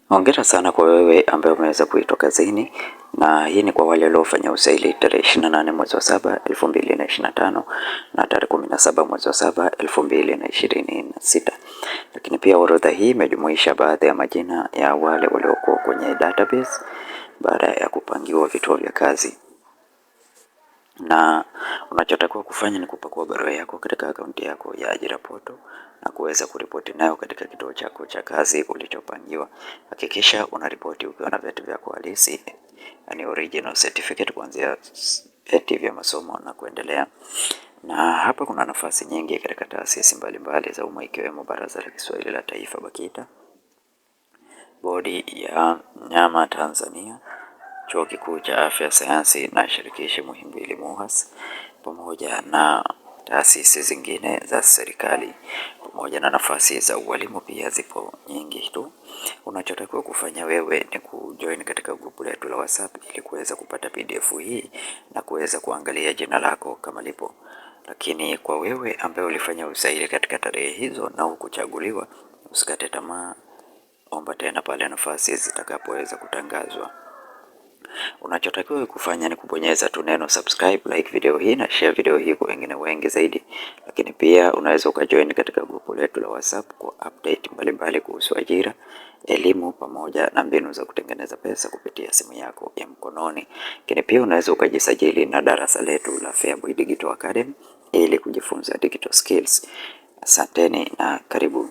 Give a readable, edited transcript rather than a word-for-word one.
Hongera sana kwa wewe ambaye umeweza kuitwa kazini, na hii ni kwa wale waliofanya usaili tarehe 28 mwezi wa 7 2025 na tarehe 17 mwezi wa 7 2026. Lakini pia orodha hii imejumuisha baadhi ya majina ya wale waliokuwa kwenye database baada ya kupangiwa vituo vya kazi, na unachotakiwa kufanya ni kupakua barua yako katika akaunti yako ya ajira portal na kuweza kuripoti nayo katika kituo chako cha kazi ulichopangiwa. Hakikisha unaripoti ukiwa na vyeti vyako halisi, yani original certificate kuanzia vyeti vya masomo na kuendelea. Na hapa kuna nafasi nyingi katika taasisi mbalimbali za umma ikiwemo Baraza la Kiswahili la Taifa BAKITA, Bodi ya Nyama Tanzania, Chuo Kikuu cha Afya Sayansi na Shirikishi Muhimbili MUHAS, pamoja na taasisi zingine za serikali, pamoja na nafasi za ualimu pia zipo nyingi tu. Unachotakiwa kufanya wewe ni kujoin katika grupu letu la WhatsApp ili kuweza kupata PDF hii na kuweza kuangalia jina lako kama lipo. Lakini kwa wewe ambaye ulifanya usaili katika tarehe hizo na hukuchaguliwa, usikate tamaa, omba tena pale nafasi zitakapoweza kutangazwa. Unachotakiwa kufanya ni kubonyeza tu neno subscribe, like video hii na share video hii kwa wengine wengi zaidi. Lakini pia unaweza ukajoin katika grupu letu la WhatsApp kwa update mbalimbali kuhusu ajira, elimu pamoja na mbinu za kutengeneza pesa kupitia simu yako ya mkononi. Lakini pia unaweza ukajisajili na darasa letu la Feaboy Digital Academy ili kujifunza digital skills. Asanteni na karibu.